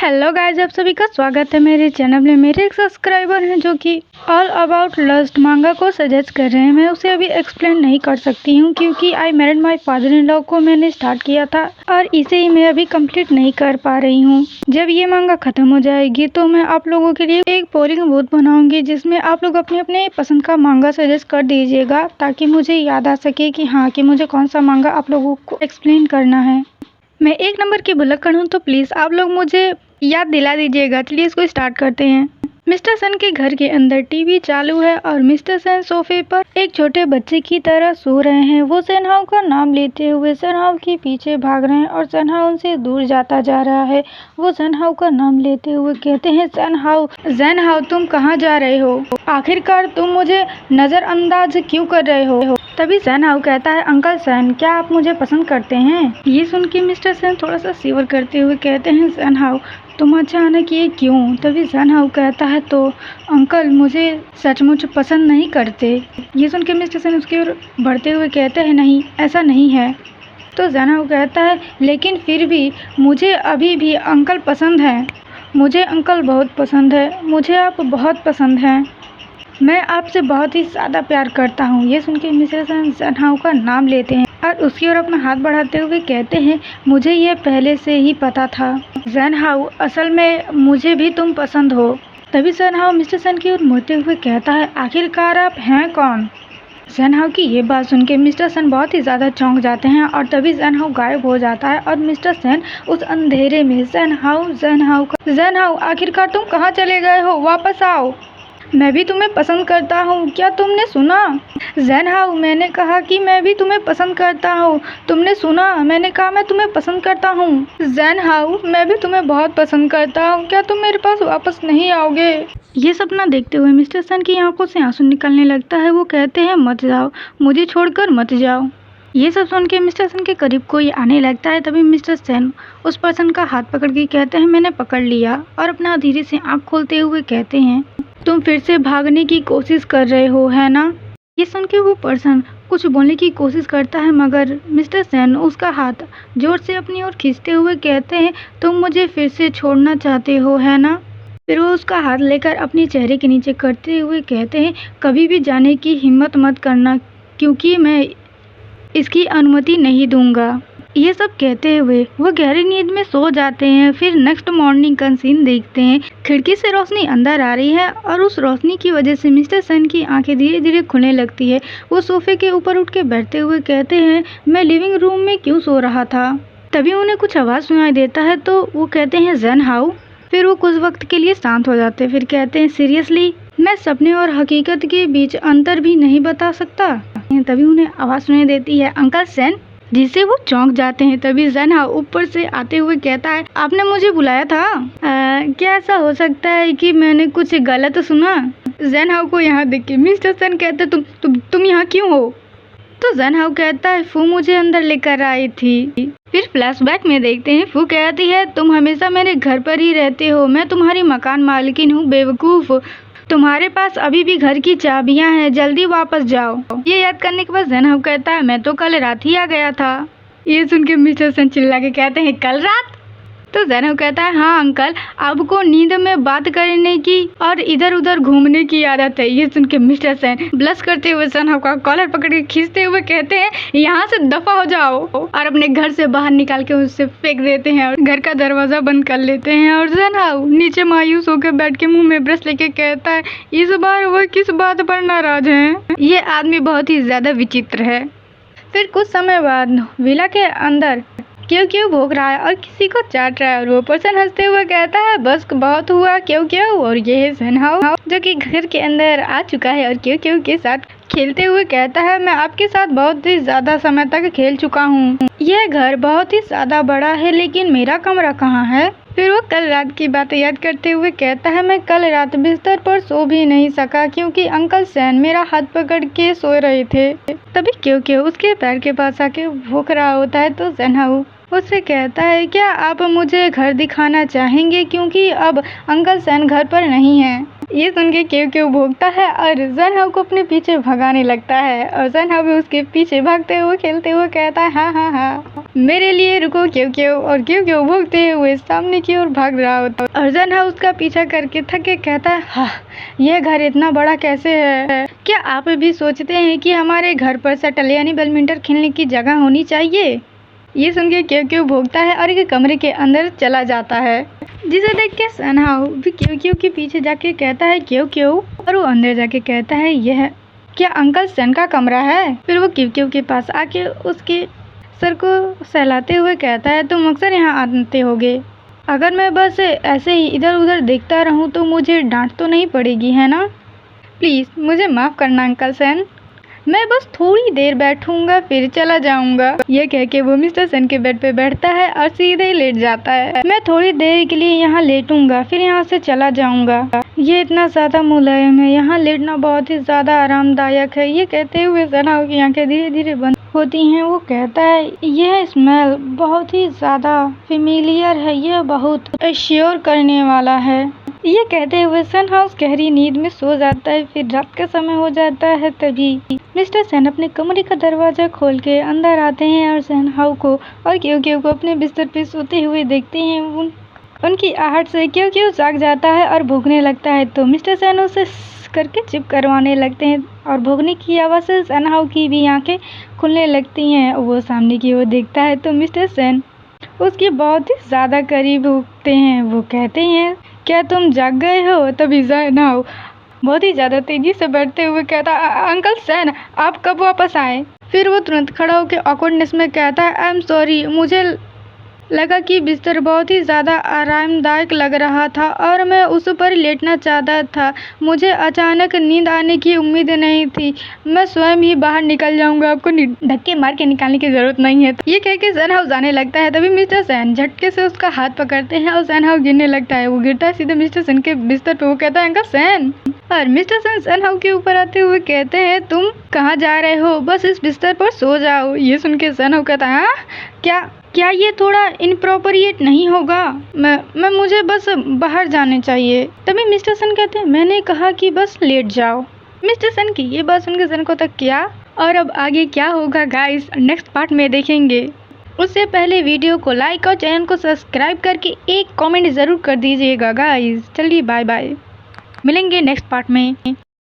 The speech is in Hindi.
हेलो गाइस, आप सभी का स्वागत है मेरे चैनल में। मेरे एक सब्सक्राइबर हैं जो कि ऑल अबाउट लस्ट मांगा को सजेस्ट कर रहे हैं। मैं उसे अभी एक्सप्लेन नहीं कर सकती हूँ क्योंकि I married my father in law को मैंने स्टार्ट किया था और इसे ही मैं अभी कंप्लीट नहीं कर पा रही हूँ। जब ये मांगा खत्म हो जाएगी तो मैं आप लोगों के लिए एक पोलिंग बूथ बनाऊंगी जिसमें आप लोग अपने अपने पसंद का मांगा सजेस्ट कर दीजिएगा ताकि मुझे याद आ सके कि हाँ कि मुझे कौन सा मांगा आप लोगों को एक्सप्लेन करना है। मैं 1 नंबर की भुलक्कड़ हूँ तो प्लीज़ आप लोग मुझे याद दिला दीजिएगा। चलिए इसको स्टार्ट करते हैं। मिस्टर सन के घर के अंदर टीवी चालू है और मिस्टर सन सोफे पर एक छोटे बच्चे की तरह सो रहे हैं। वो सनहाउ का नाम लेते हुए सनहाउ के पीछे भाग रहे हैं और सनहाउ उनसे दूर जाता जा रहा है। वो सनहाउ का नाम लेते हुए कहते हैं, सनहाउ सनहाउ तुम कहाँ जा रहे हो? आखिरकार तुम मुझे नजरअंदाज क्यों कर रहे हो? तभी सनहाउ कहता है, अंकल सन क्या आप मुझे पसंद करते हैं? ये सुन के मिस्टर सन थोड़ा सा शिवर करते हुए कहते हैं, सनहाउ तुम अचानक ये क्यों? तभी सनहाउ कहता है, तो अंकल मुझे सचमुच पसंद नहीं करते। ये सुन के मिस्टर सन उसकी ओर बढ़ते हुए कहते हैं, नहीं ऐसा नहीं है। तो सनहाउ कहता है, लेकिन फिर भी मुझे अभी भी अंकल पसंद है। मुझे अंकल बहुत पसंद है, मुझे आप बहुत पसंद हैं। मैं आपसे बहुत ही ज़्यादा प्यार करता हूँ। ये सुन के मिस्टर सन सनहाउ का नाम लेते हैं और उसकी ओर अपना हाथ बढ़ाते हुए कहते हैं, मुझे ये पहले से ही पता था सनहाउ, असल में मुझे भी तुम पसंद हो। तभी सनहाउ मिस्टर सन की ओर मुड़ते हुए कहता है, आखिरकार आप हैं कौन? सनहाउ की ये बात सुन के मिस्टर सन बहुत ही ज़्यादा चौंक जाते हैं और तभी सनहाउ गायब हो जाता है और मिस्टर सन उस अंधेरे में सनहाउ आखिरकार तुम कहाँ चले गए हो? वापस आओ, मैं भी तुम्हें पसंद करता हूँ, क्या तुमने सुना? सनहाउ मैंने कहा कि मैं भी तुम्हें पसंद करता हूँ। तुमने सुना? मैंने कहा मैं तुम्हें पसंद करता हूँ। सनहाउ मैं भी तुम्हें बहुत पसंद करता हूँ, क्या तुम मेरे पास वापस नहीं आओगे? ये सपना देखते हुए मिस्टर सन की आंखों से आंसू निकलने लगता है। वो कहते हैं, मत जाओ, मुझे छोड़कर मत जाओ। ये सब सुन के मिस्टर सन के करीब कोई आने लगता है। तभी मिस्टर सन उस पर्सन का हाथ पकड़ के कहते हैं, मैंने पकड़ लिया, और अपना धीरे से आँख खोलते हुए कहते हैं, तुम फिर से भागने की कोशिश कर रहे हो है ना? ये सुन के वो पर्सन कुछ बोलने की कोशिश करता है मगर मिस्टर सन उसका हाथ जोर से अपनी ओर खींचते हुए कहते हैं, तुम मुझे फिर से छोड़ना चाहते हो है ना? फिर वो उसका हाथ लेकर अपने चेहरे के नीचे करते हुए कहते हैं, कभी भी जाने की हिम्मत मत करना क्योंकि मैं इसकी अनुमति नहीं दूंगा। ये सब कहते हुए वो गहरी नींद में सो जाते हैं। फिर नेक्स्ट मॉर्निंग का सीन देखते हैं। खिड़की से रोशनी अंदर आ रही है और उस रोशनी की वजह से मिस्टर सन की आंखें धीरे धीरे खुलने लगती है। वो सोफे के ऊपर उठ के बैठते हुए कहते हैं, मैं लिविंग रूम में क्यों सो रहा था? तभी उन्हें कुछ आवाज़ सुनाई देता है तो वो कहते हैं, सनहाउ। फिर वो कुछ वक्त के लिए शांत हो जाते हैं। फिर कहते हैं, सीरियसली मैं सपने और हकीकत के बीच अंतर भी नहीं बता सकता। तभी उन्हें आवाज़ सुनाई देती है, अंकल सन, जिससे वो चौंक जाते हैं। तभी सनहाउ ऊपर से आते हुए कहता है, आपने मुझे बुलाया था? क्या ऐसा हो सकता है कि मैंने कुछ गलत सुना? सनहाउ को यहाँ देख के मिस्टर सन कहते, तुम यहाँ क्यों हो? तो सनहाउ कहता है, फू मुझे अंदर लेकर आई थी। फिर फ्लैशबैक में देखते हैं, फू कहती है, तुम हमेशा मेरे घर पर ही रहते हो, मैं तुम्हारी मकान मालकिन हूँ बेवकूफ़। तुम्हारे पास अभी भी घर की चाबियां हैं, जल्दी वापस जाओ। ये याद करने के बाद सनहाउ कहता है, मैं तो कल रात ही आ गया था। ये सुन के मिस्टर सन चिल्ला के कहते हैं, कल रात? तो सनहाउ कहता है, हाँ अंकल, आपको नींद में बात करने की और इधर उधर घूमने की आदत है। ये सुन के मिस्टर सन ब्लश करते हुए सनहाउ का कॉलर पकड़ के खींचते हुए कहते हैं, यहाँ से दफा हो जाओ, और अपने घर से बाहर निकाल के उससे फेंक देते हैं और घर का दरवाजा बंद कर लेते हैं। और सनहाउ नीचे मायूस होकर बैठ के मुंह में ब्रश लेके कहता है, इस बार वह किस बात पर नाराज है? ये आदमी बहुत ही ज्यादा विचित्र है। फिर कुछ समय बाद विला के अंदर क्यों क्यों भोग रहा है और किसी को चाट रहा है और वो पर्सन हंसते हुए कहता है, बस बहुत हुआ क्यों क्यों। और ये है सनहाउ जो कि घर के अंदर आ चुका है और क्यों क्यों के साथ खेलते हुए कहता है, मैं आपके साथ बहुत ही ज्यादा समय तक खेल चुका हूँ। यह घर बहुत ही ज्यादा बड़ा है लेकिन मेरा कमरा कहाँ है? फिर वो कल रात की बातें याद करते हुए कहता है, मैं कल रात बिस्तर पर सो भी नहीं सका क्योंकि अंकल सैन मेरा हाथ पकड़ के सो रहे थे। तभी क्यों क्यों उसके पैर के पास आके भूख रहा होता है तो सनहाउ उससे कहता है, क्या आप मुझे घर दिखाना चाहेंगे क्योंकि अब अंकल सैन घर पर नहीं है। ये सुन के क्यों क्यों भोंकता है और जन को अपने पीछे भगाने लगता है और जन भी उसके पीछे भागते हुए खेलते हुए कहता है हाँ हाँ हाँ मेरे लिए रुको क्यों क्यों, और क्यों क्यों भोंकते हुए सामने की ओर भाग रहा होता है और जन उसका पीछा करके थक के कहता है हाँ यह घर इतना बड़ा कैसे है। क्या आप भी सोचते हैं कि हमारे घर पर शटल यानी बैडमिंटन खेलने की जगह होनी चाहिए। ये सुन के क्यों क्यों भोंकता है और एक कमरे के अंदर चला जाता है, जिसे देख के सनहाउ भी क्यों क्यों के पीछे जाके कहता है क्यों क्यों, और वो अंदर जाके कहता है यह क्या अंकल सन का कमरा है। फिर वो क्यों क्यों के पास आके उसके सर को सहलाते हुए कहता है तुम अक्सर यहाँ आते होगे, अगर मैं बस ऐसे ही इधर उधर देखता रहूँ तो मुझे डांट तो नहीं पड़ेगी है ना। प्लीज़ मुझे माफ़ करना अंकल सन, मैं बस थोड़ी देर बैठूंगा फिर चला जाऊंगा। ये कह के वो मिस्टर सन के बेड पे बैठता है और सीधे लेट जाता है। मैं थोड़ी देर के लिए यहाँ लेटूंगा फिर यहाँ से चला जाऊंगा, ये इतना ज़्यादा मुलायम है, यहाँ लेटना बहुत ही ज़्यादा आरामदायक है। ये कहते हुए सनहाउ की आंखें धीरे धीरे बंद होती हैं। वो कहता है यह स्मेल बहुत ही ज़्यादा फेमिलियर है, यह बहुत एश्योर करने वाला है। ये कहते हुए सनहाउ गहरी नींद में सो जाता है। फिर रात का समय हो जाता है, तभी मिस्टर सन अपने कमरे का दरवाजा खोल के अंदर आते हैं और सनहाउ को और क्यों क्यों को अपने बिस्तर पे सोते हुए देखते हैं। उनकी आहट से क्यों क्यों जाग जाता है और भूखने लगता है, तो मिस्टर सन उसे करके चिप करवाने लगते हैं और भूखने की आवाज़ से सनहाउ की भी आंखें खुलने लगती हैं। वो सामने की ओर देखता है तो मिस्टर सन उसके बहुत ही ज़्यादा करीब होते हैं। वो कहते हैं क्या तुम जाग गए हो। तभी सनहाउ बहुत ही ज़्यादा तेज़ी से बैठते हुए कहता अंकल सन आप कब वापस आए। फिर वो तुरंत खड़ा होकर ऑकवर्डनेस में कहता है आई एम सॉरी, मुझे लगा कि बिस्तर बहुत ही ज़्यादा आरामदायक लग रहा था और मैं उस पर लेटना चाहता था, मुझे अचानक नींद आने की उम्मीद नहीं थी, मैं स्वयं ही बाहर निकल जाऊंगा, आपको धक्के मार के निकालने की ज़रूरत नहीं है। ये कह के सनहाउ जाने लगता है। तभी मिस्टर सन झटके से उसका हाथ पकड़ते हैं और सनहाउ गिरने लगता है। वो गिरता है सीधे मिस्टर सन के बिस्तर पर। वो कहता है अंकल सन, और मिस्टर सन सनहाउ के ऊपर आते हुए कहते हैं तुम कहाँ जा रहे हो, बस इस बिस्तर पर सो जाओ। ये सुन के सनहाउ कहता है हाँ क्या ये थोड़ा इनप्रोप्रिएट नहीं होगा, मैं मुझे बस बाहर जाने चाहिए। तभी मिस्टर सन कहते हैं मैंने कहा कि बस लेट जाओ। मिस्टर सन की ये बात सुनकर सन को तक क्या, और अब आगे क्या होगा गाइस नेक्स्ट पार्ट में देखेंगे। उससे पहले वीडियो को लाइक और चैनल को सब्सक्राइब करके एक कमेंट ज़रूर कर दीजिएगा गाइस। चलिए बाय बाय, मिलेंगे नेक्स्ट पार्ट में।